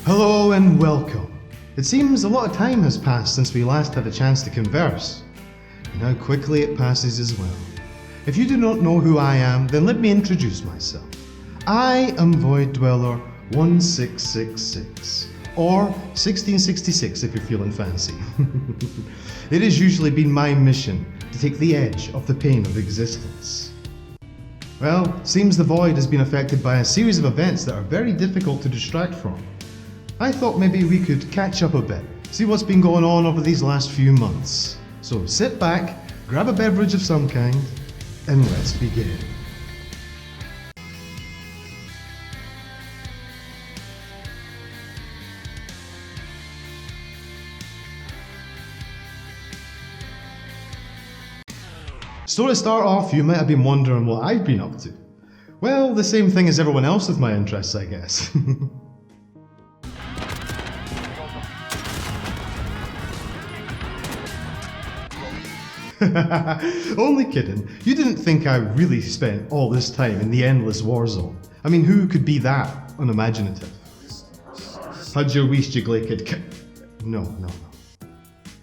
Hello and welcome. It seems a lot of time has passed since we last had a chance to converse, and how quickly it passes as well. If you do not know who I am, then let me introduce myself. I am Void Dweller 1666, or 1666 if you're feeling fancy. It has usually been my mission to take the edge off the pain of existence. Well, seems the Void has been affected by a series of events that are very difficult to distract from. I thought maybe we could catch up a bit, see what's been going on over these last few months. So sit back, grab a beverage of some kind, and let's begin. So to start off, you might have been wondering what I've been up to. Well, the same thing as everyone else with my interests, I guess. Only kidding. You didn't think I really spent all this time in the endless war zone. I mean, who could be that unimaginative? How'd you wish you could No.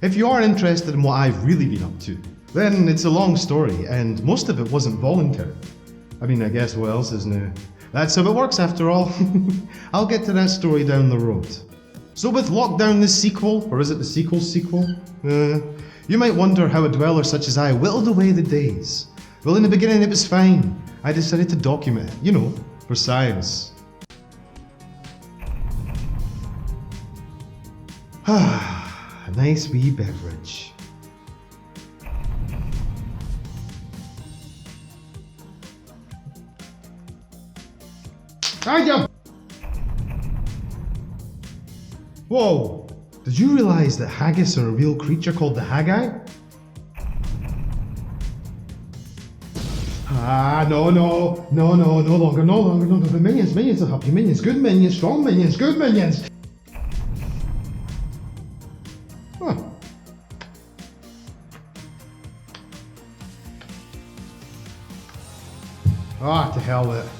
If you are interested in what I've really been up to, then it's a long story, and most of it wasn't voluntary. I mean, I guess what else is new? That's how it works after all. I'll get to that story down the road. So with Lockdown the sequel, or is it the sequel? You might wonder how a dweller such as I whittled away the days. Well, in the beginning it was fine. I decided to document it, for science. A nice wee beverage. Whoa! Did you realize that haggis are a real creature called the Haggai? No longer, the minions will help you, minions, good minions, strong minions, good minions! Huh. To hell with it.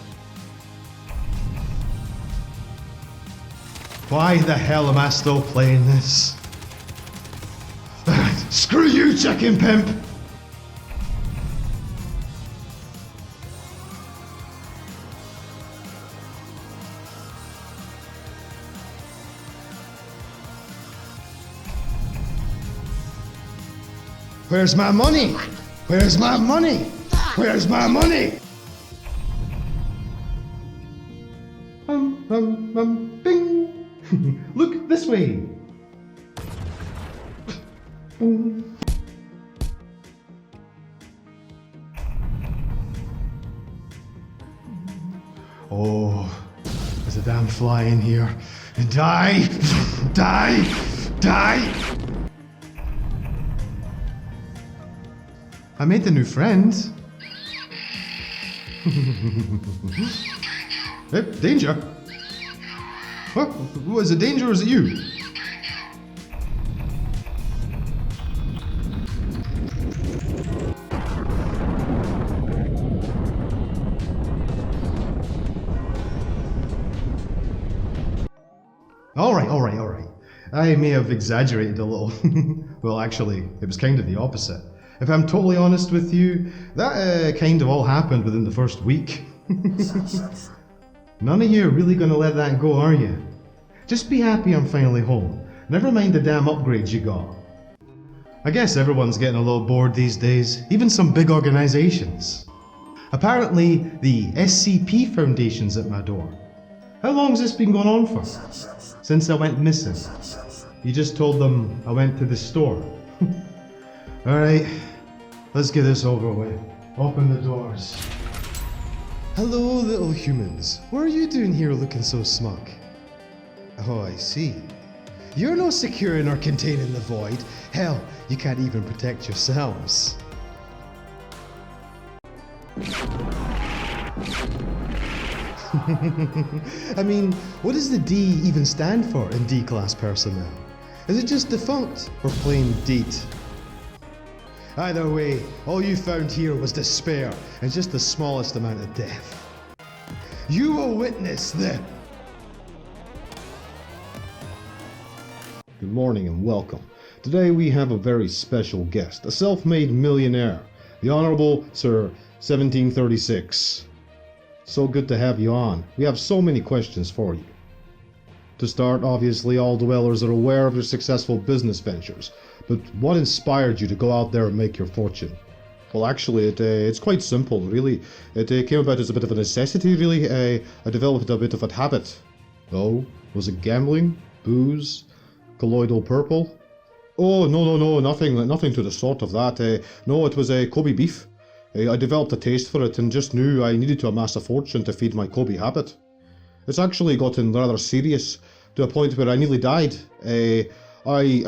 Why the hell am I still playing this? Screw you, chicken pimp! Where's my money? Where's my money? Where's my money? Bing! Look this way! Oh, there's a damn fly in here. Die! Die! Die! I made a new friend. Hey, danger! What? Was it danger or is it you? Alright. I may have exaggerated a little. Well, actually, it was kind of the opposite. If I'm totally honest with you, that kind of all happened within the first week. None of you are really gonna let that go, are you? Just be happy I'm finally home. Never mind the damn upgrades you got. I guess everyone's getting a little bored these days, even some big organizations. Apparently, the SCP Foundation's at my door. How long has this been going on for? Since I went missing. You just told them I went to the store. Alright, let's get this over with. Open the doors. Hello, little humans. What are you doing here looking so smug? Oh, I see. You're no securing or containing the void. Hell, you can't even protect yourselves. I mean, what does the D even stand for in D-class personnel? Is it just defunct or plain DEET? Either way, all you found here was despair and just the smallest amount of death. You will witness the... Good morning and welcome. Today we have a very special guest, a self-made millionaire, the Honourable Sir 1736. So good to have you on. We have so many questions for you. To start, obviously all dwellers are aware of your successful business ventures, but what inspired you to go out there and make your fortune? Well, actually, it's quite simple, really. It came about as a bit of a necessity, really. I developed a bit of a habit. Oh, was it gambling? Booze? Colloidal purple? Oh, no, nothing to the sort of that. No, it was Kobe beef. I developed a taste for it and just knew I needed to amass a fortune to feed my Kobe habit. It's actually gotten rather serious, to a point where I nearly died. I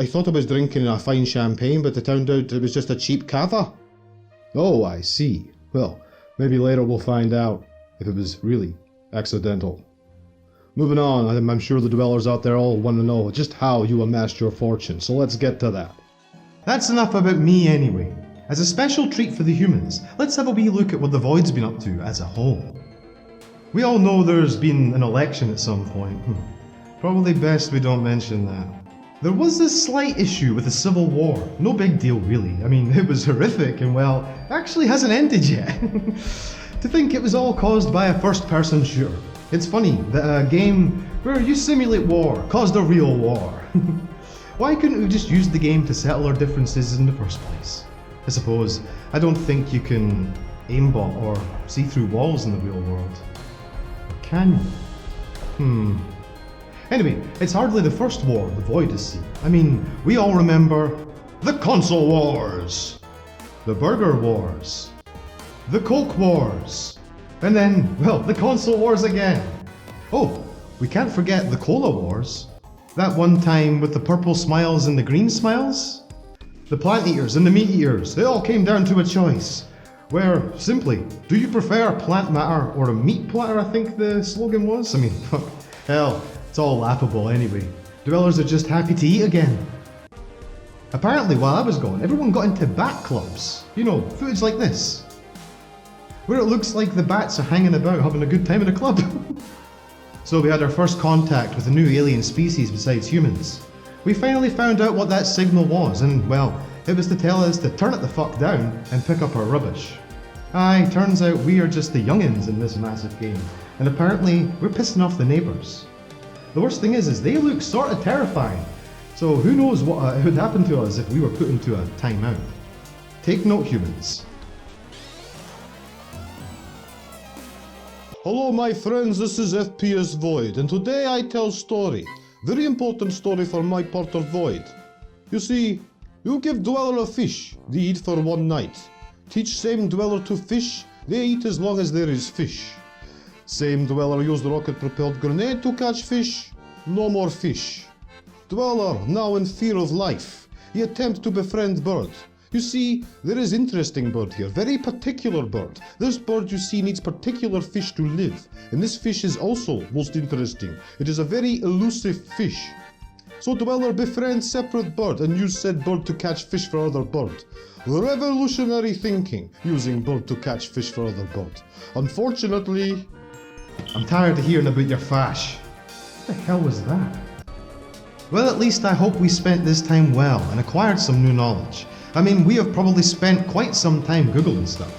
thought I was drinking a fine champagne, but it turned out it was just a cheap cava. Oh, I see. Well, maybe later we'll find out if it was really accidental. Moving on, I'm sure the dwellers out there all want to know just how you amassed your fortune, so let's get to that. That's enough about me anyway. As a special treat for the humans, let's have a wee look at what the Void's been up to as a whole. We all know there's been an election at some point. Probably best we don't mention that. There was this slight issue with the Civil War. No big deal really. I mean, it was horrific and well, actually hasn't ended yet. To think it was all caused by a first-person shooter. It's funny that a game where you simulate war caused a real war. Why couldn't we just use the game to settle our differences in the first place? I suppose I don't think you can aimbot or see through walls in the real world. Or can you? Anyway, it's hardly the first war the Void has seen. I mean, we all remember the Console Wars, the Burger Wars, the Coke Wars, and then, well, the Console Wars again. Oh, we can't forget the Cola Wars. That one time with the purple smiles and the green smiles? The plant eaters and the meat eaters, it all came down to a choice. Where, simply, do you prefer a plant matter or a meat platter, I think the slogan was? I mean, fuck, hell, it's all laughable anyway. Dwellers are just happy to eat again. Apparently, while I was gone, everyone got into bat clubs. You know, footage like this. Where it looks like the bats are hanging about having a good time in a club. So we had our first contact with a new alien species besides humans. We finally found out what that signal was and, well, it was to tell us to turn it the fuck down and pick up our rubbish. Aye, turns out we are just the youngins in this massive game, and apparently we're pissing off the neighbours. The worst thing is they look sort of terrifying, so who knows what would happen to us if we were put into a timeout. Take note, humans. Hello my friends, this is FPS Void, and today I tell story. Very important story for my part of Void. You see, you give dweller a fish, they eat for one night. Teach same dweller to fish, they eat as long as there is fish. Same dweller use the rocket-propelled grenade to catch fish, no more fish. Dweller, now in fear of life, he attempt to befriend bird. You see, there is interesting bird here, very particular bird. This bird you see needs particular fish to live, and this fish is also most interesting. It is a very elusive fish. So dweller befriends separate bird and use said bird to catch fish for other bird. Revolutionary thinking, using bird to catch fish for other bird. Unfortunately... I'm tired of hearing about your fash. What the hell was that? Well, at least I hope we spent this time well and acquired some new knowledge. I mean, we have probably spent quite some time Googling stuff.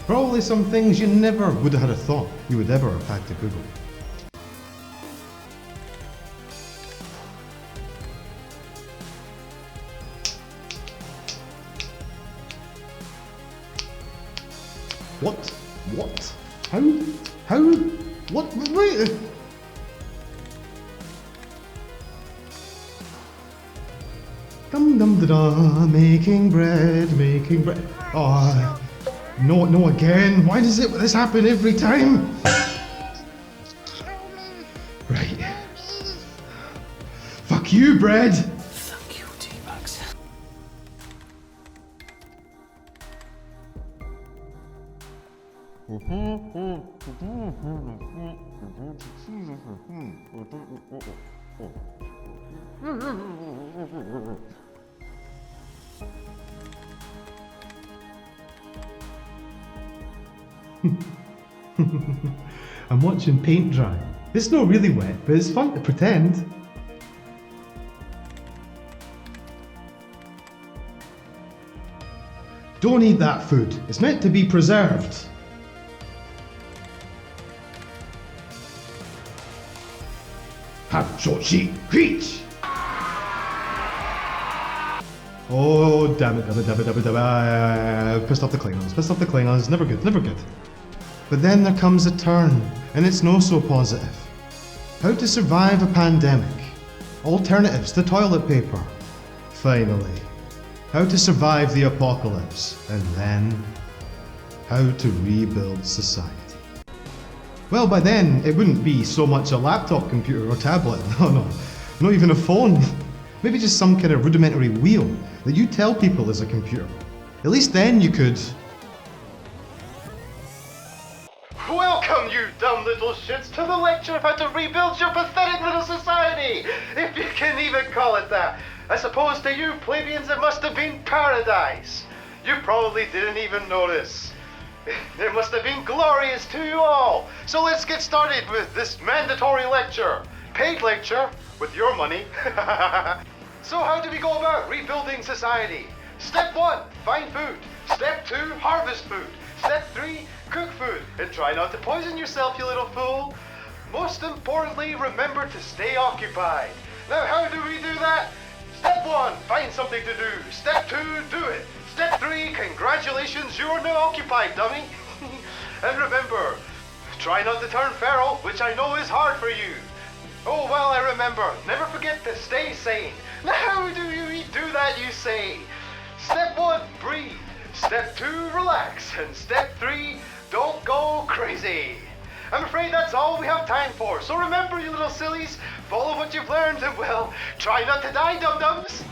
Probably some things you never would have had a thought you would ever have had to Google. What? How? What? Wait! Dum dum da da, making bread. Oh, no again. Why does this happen every time? Right. Fuck you, bread. Thank you, T-Max. I'm watching paint dry. It's not really wet, but it's fun to pretend. Don't eat that food. It's meant to be preserved. Hachochi Preach! Oh, damn it, pissed off the Klingons, never good. But then there comes a turn, and it's no so positive. How to survive a pandemic. Alternatives to toilet paper. Finally. How to survive the apocalypse, and then how to rebuild society. Well, by then, it wouldn't be so much a laptop computer or tablet, no, not even a phone. Maybe just some kind of rudimentary wheel that you tell people is a computer. At least then you could... Welcome, you dumb little shits, to the lecture of how to rebuild your pathetic little society, if you can even call it that. I suppose to you plebeians it must have been paradise. You probably didn't even notice. It must have been glorious to you all. So let's get started with this mandatory lecture. Paid lecture, with your money. So how do we go about rebuilding society? Step 1, find food. Step 2, harvest food. Step 3, cook food. And try not to poison yourself, you little fool. Most importantly, remember to stay occupied. Now how do we do that? Step 1, find something to do. Step 2, do it. Step 3, congratulations, you're now occupied, dummy. And remember, try not to turn feral, which I know is hard for you. Oh, well, I remember, never forget to stay sane. Now how do you do that, you say? Step 1, breathe. Step 2, relax. And step 3, don't go crazy. I'm afraid that's all we have time for, so remember, you little sillies, follow what you've learned and, well, try not to die, dum-dums.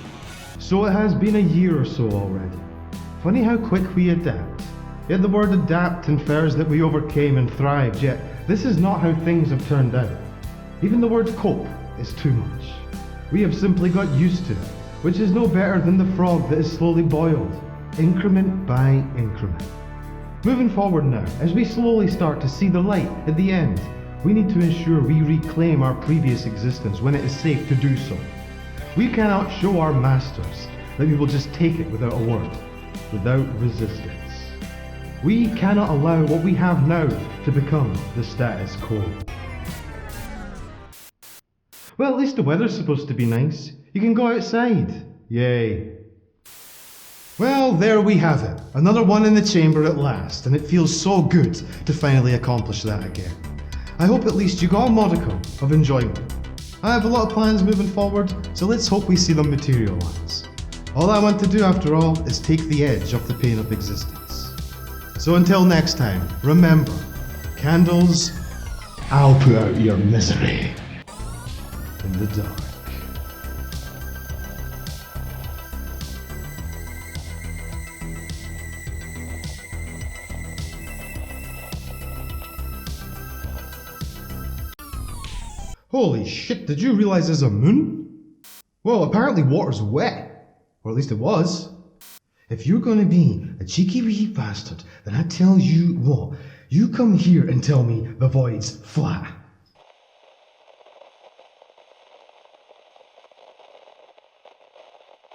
So it has been a year or so already. Funny how quick we adapt. Yet the word adapt infers that we overcame and thrived, yet this is not how things have turned out. Even the word cope is too much. We have simply got used to it, which is no better than the frog that is slowly boiled, increment by increment. Moving forward now, as we slowly start to see the light at the end, we need to ensure we reclaim our previous existence when it is safe to do so. We cannot show our masters that we will just take it without a word, without resistance. We cannot allow what we have now to become the status quo. Well, at least the weather's supposed to be nice. You can go outside. Yay. Well, there we have it. Another one in the chamber at last, and it feels so good to finally accomplish that again. I hope at least you got a modicum of enjoyment. I have a lot of plans moving forward, so let's hope we see them materialise. All I want to do, after all, is take the edge off the pain of existence. So until next time, remember, candles, I'll put out your misery in the dark. Holy shit, did you realise there's a moon? Well, apparently water's wet. Or at least it was. If you're gonna be a cheeky wee bastard, then I tell you what, you come here and tell me the void's flat.